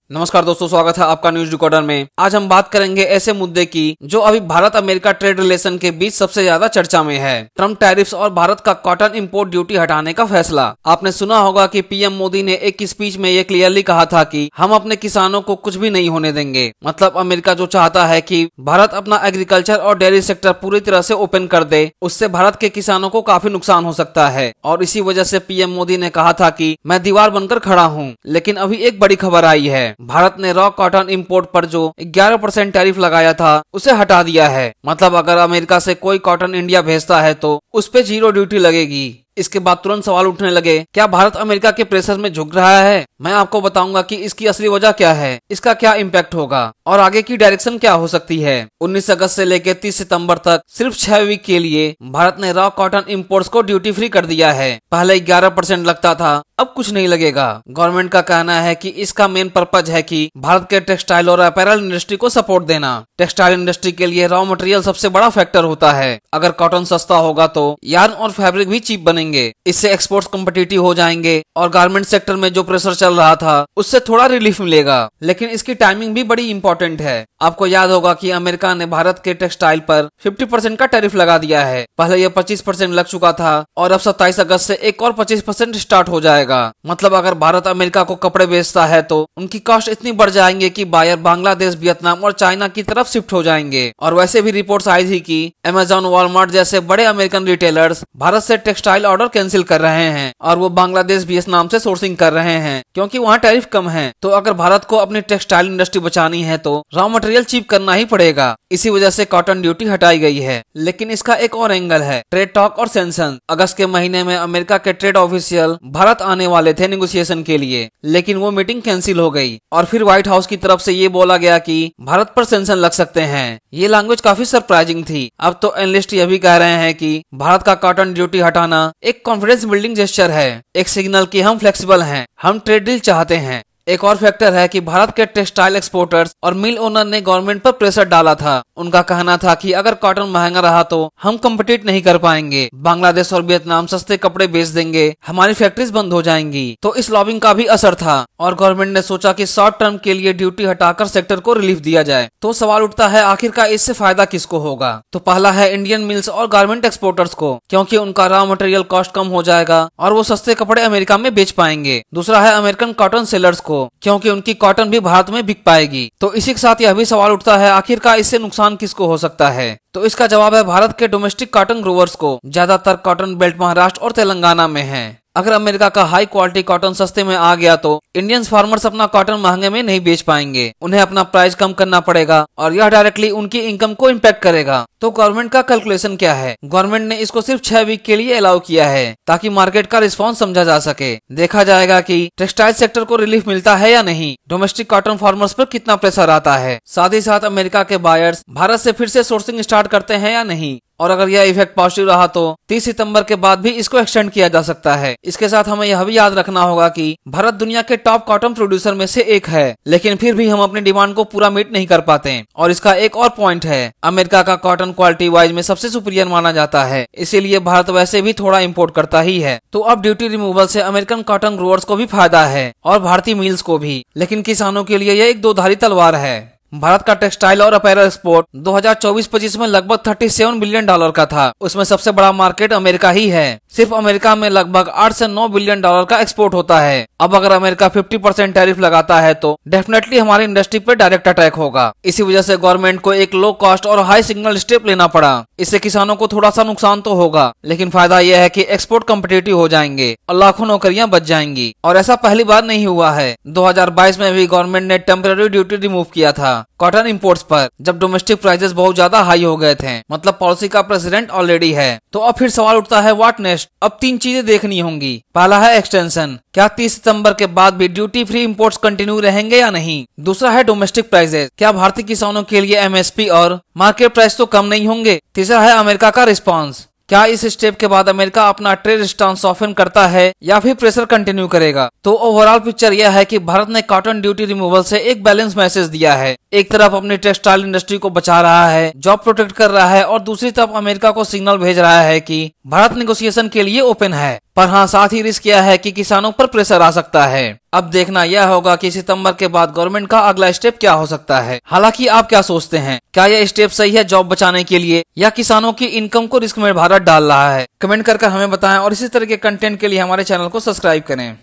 नमस्कार दोस्तों, स्वागत है आपका न्यूज डिकोडर में। आज हम बात करेंगे ऐसे मुद्दे की जो अभी भारत अमेरिका ट्रेड रिलेशन के बीच सबसे ज्यादा चर्चा में है। ट्रम्प टैरिफ्स और भारत का कॉटन इंपोर्ट ड्यूटी हटाने का फैसला। आपने सुना होगा कि पीएम मोदी ने एक स्पीच में ये क्लियरली कहा था कि हम अपने किसानों को कुछ भी नहीं होने देंगे। मतलब अमेरिका जो चाहता है कि भारत अपना एग्रीकल्चर और डेयरी सेक्टर पूरी तरह से ओपन कर दे, उससे भारत के किसानों को काफी नुकसान हो सकता है। और इसी वजह से पीएम मोदी ने कहा था कि मैं दीवार बनकर खड़ा हूँ। लेकिन अभी एक बड़ी खबर आई है, भारत ने रॉ कॉटन इंपोर्ट पर जो 11% टैरिफ लगाया था उसे हटा दिया है। मतलब अगर अमेरिका से कोई कॉटन इंडिया भेजता है तो उस पे 0 ड्यूटी लगेगी। इसके बाद तुरंत सवाल उठने लगे, क्या भारत अमेरिका के प्रेशर में झुक रहा है? मैं आपको बताऊंगा कि इसकी असली वजह क्या है, इसका क्या इम्पैक्ट होगा और आगे की डायरेक्शन क्या हो सकती है। 19 अगस्त से लेकर 30 सितंबर तक सिर्फ 6 वीक के लिए भारत ने रॉ कॉटन इंपोर्ट्स को ड्यूटी फ्री कर दिया है। पहले 11% लगता था, अब कुछ नहीं लगेगा। गवर्नमेंट का कहना है कि इसका मेन पर्पज है कि भारत के टेक्सटाइल और अपैरल इंडस्ट्री को सपोर्ट देना। टेक्सटाइल इंडस्ट्री के लिए रॉ मटेरियल सबसे बड़ा फैक्टर होता है। अगर कॉटन सस्ता होगा तो यार्न और फैब्रिक भी चीप बनेंगे। इससे एक्सपोर्ट्स कॉम्पिटिटिव हो जाएंगे और गारमेंट सेक्टर में जो प्रेशर चल रहा था उससे थोड़ा रिलीफ मिलेगा। लेकिन इसकी टाइमिंग भी बड़ी इंपॉर्टेंट है। आपको याद होगा कि अमेरिका ने भारत के टेक्सटाइल पर 50% का टैरिफ लगा दिया है। पहले यह 25% लग चुका था और अब 27 अगस्त से एक और 25% स्टार्ट हो जाएगा। मतलब अगर भारत अमेरिका को कपड़े बेचता है तो उनकी कॉस्ट इतनी बढ़ जाएंगे कि बायर बांग्लादेश, वियतनाम और चाइना की तरफ शिफ्ट हो जाएंगे। और वैसे भी रिपोर्ट्स आई थी कि अमेजॉन, वॉलमार्ट जैसे बड़े अमेरिकन रिटेलर्स भारत से टेक्सटाइल ऑर्डर कैंसिल कर रहे हैं और वो बांग्लादेश, वियतनाम से सोर्सिंग कर रहे हैं क्योंकि वहाँ टैरिफ कम है। तो अगर भारत को अपनी टेक्सटाइल इंडस्ट्री बचानी है तो रॉ मटेरियल चीप करना ही पड़ेगा। इसी वजह से कॉटन ड्यूटी हटाई गई है। लेकिन इसका एक और एंगल है, ट्रेड टॉक और सेंक्शन। अगस्त के महीने में अमेरिका के ट्रेड ऑफिशियल भारत आने वाले थे नेगोशिएशन के लिए, लेकिन वो मीटिंग कैंसिल हो गई और फिर व्हाइट हाउस की तरफ से ये बोला गया कि भारत पर सेंक्शन लग सकते हैं। ये लैंग्वेज काफी सरप्राइजिंग थी। अब तो एनालिस्ट ये भी कह रहे हैं कि भारत का कॉटन ड्यूटी हटाना एक कॉन्फिडेंस बिल्डिंग जेस्चर है, एक सिग्नल कि हम फ्लेक्सिबल हैं, हम ट्रेड डील चाहते हैं। एक और फैक्टर है कि भारत के टेक्सटाइल एक्सपोर्टर्स और मिल ओनर ने गवर्नमेंट पर प्रेशर डाला था। उनका कहना था कि अगर कॉटन महंगा रहा तो हम कम्पिटिट नहीं कर पाएंगे, बांग्लादेश और वियतनाम सस्ते कपड़े बेच देंगे, हमारी फैक्ट्रीज बंद हो जाएंगी। तो इस लॉबिंग का भी असर था और गवर्नमेंट ने सोचा कि शॉर्ट टर्म के लिए ड्यूटी हटाकर सेक्टर को रिलीफ दिया जाए। तो सवाल उठता है, आखिरकार इससे फायदा किसको होगा? तो पहला है इंडियन मिल्स और गारमेंट एक्सपोर्टर्स को, क्योंकि उनका रॉ मटेरियल कॉस्ट कम हो जाएगा और वो सस्ते कपड़े अमेरिका में बेच पाएंगे। दूसरा है अमेरिकन कॉटन सेलर्स को, क्योंकि उनकी कॉटन भी भारत में बिक पाएगी। तो इसी के साथ यह भी सवाल उठता है, आखिरकार इससे नुकसान किसको हो सकता है? तो इसका जवाब है भारत के डोमेस्टिक कॉटन ग्रोवर्स को। ज्यादातर कॉटन बेल्ट महाराष्ट्र और तेलंगाना में है। अगर अमेरिका का हाई क्वालिटी कॉटन सस्ते में आ गया तो इंडियन फार्मर्स अपना कॉटन महंगे में नहीं बेच पाएंगे, उन्हें अपना प्राइस कम करना पड़ेगा और यह डायरेक्टली उनकी इनकम को इम्पैक्ट करेगा। तो गवर्नमेंट का कैलकुलेशन क्या है? गवर्नमेंट ने इसको सिर्फ 6 वीक के लिए अलाउ किया है ताकि मार्केट का रिस्पॉन्स समझा जा सके। देखा जाएगा कि टेक्सटाइल सेक्टर को रिलीफ मिलता है या नहीं, डोमेस्टिक कॉटन फार्मर्स पर कितना प्रेशर आता है, साथ ही साथ अमेरिका के बायर्स भारत से फिर से सोर्सिंग स्टार्ट करते हैं या नहीं। और अगर यह इफेक्ट पॉजिटिव रहा तो 30 सितंबर के बाद भी इसको एक्सटेंड किया जा सकता है। इसके साथ हमें यह भी याद रखना होगा कि भारत दुनिया के टॉप कॉटन प्रोड्यूसर में से एक है, लेकिन फिर भी हम अपनी डिमांड को पूरा मीट नहीं कर पाते। और इसका एक और पॉइंट है, अमेरिका का कॉटन क्वालिटी वाइज में सबसे सुपीरियर माना जाता है, इसीलिए भारत वैसे भी थोड़ा इम्पोर्ट करता ही है। तो अब ड्यूटी रिमूवल से अमेरिकन कॉटन ग्रोवर्स को भी फायदा है और भारतीय मिल्स को भी, लेकिन किसानों के लिए यह एक दो धारी तलवार है। भारत का टेक्सटाइल और अपैरल एक्सपोर्ट 2024-25 में लगभग $37 बिलियन का था। उसमें सबसे बड़ा मार्केट अमेरिका ही है। सिर्फ अमेरिका में लगभग 8 से 9 बिलियन डॉलर का एक्सपोर्ट होता है। अब अगर अमेरिका 50% टैरिफ लगाता है तो डेफिनेटली हमारी इंडस्ट्री पर डायरेक्ट अटैक होगा। इसी वजह से गवर्नमेंट को एक लो कॉस्ट और हाई सिग्नल स्टेप लेना पड़ा। इससे किसानों को थोड़ा सा नुकसान तो होगा, लेकिन फायदा यह है कि एक्सपोर्ट कम्पिटिटिव हो जाएंगे और लाखों नौकरियां बच जाएंगी। और ऐसा पहली बार नहीं हुआ है। 2022 में भी गवर्नमेंट ने टेम्पररी ड्यूटी रिमूव किया था कॉटन इंपोर्ट्स पर, जब डोमेस्टिक प्राइसेस बहुत ज्यादा हाई हो गए थे। मतलब पॉलिसी का प्रेसिडेंट ऑलरेडी है। तो अब फिर सवाल उठता है, व्हाट नेक्स्ट? अब 3 चीजें देखनी होंगी। पहला है एक्सटेंशन, क्या 30 सितंबर के बाद भी ड्यूटी फ्री इंपोर्ट्स कंटिन्यू रहेंगे या नहीं? दूसरा है डोमेस्टिक प्राइसेस, क्या भारतीय किसानों के लिए एमएसपी और मार्केट प्राइस तो कम नहीं होंगे? तीसरा है अमेरिका का रिस्पॉन्स, क्या इस स्टेप के बाद अमेरिका अपना ट्रेड स्टांस सॉफ्टन करता है या फिर प्रेशर कंटिन्यू करेगा? तो ओवरऑल पिक्चर यह है कि भारत ने कॉटन ड्यूटी रिमूवल से एक बैलेंस मैसेज दिया है। एक तरफ अपनी टेक्सटाइल इंडस्ट्री को बचा रहा है, जॉब प्रोटेक्ट कर रहा है, और दूसरी तरफ अमेरिका को सिग्नल भेज रहा है कि भारत नेगोशिएशन के लिए ओपन है। पर हाँ, साथ ही रिस्क यह है कि किसानों पर प्रेशर आ सकता है। अब देखना यह होगा कि सितंबर के बाद गवर्नमेंट का अगला स्टेप क्या हो सकता है। हालांकि आप क्या सोचते हैं, क्या यह स्टेप सही है जॉब बचाने के लिए, या किसानों की इनकम को रिस्क में भारत डाल रहा है? कमेंट कर हमें बताएं और इसी तरह के कंटेंट के लिए हमारे चैनल को सब्सक्राइब करें।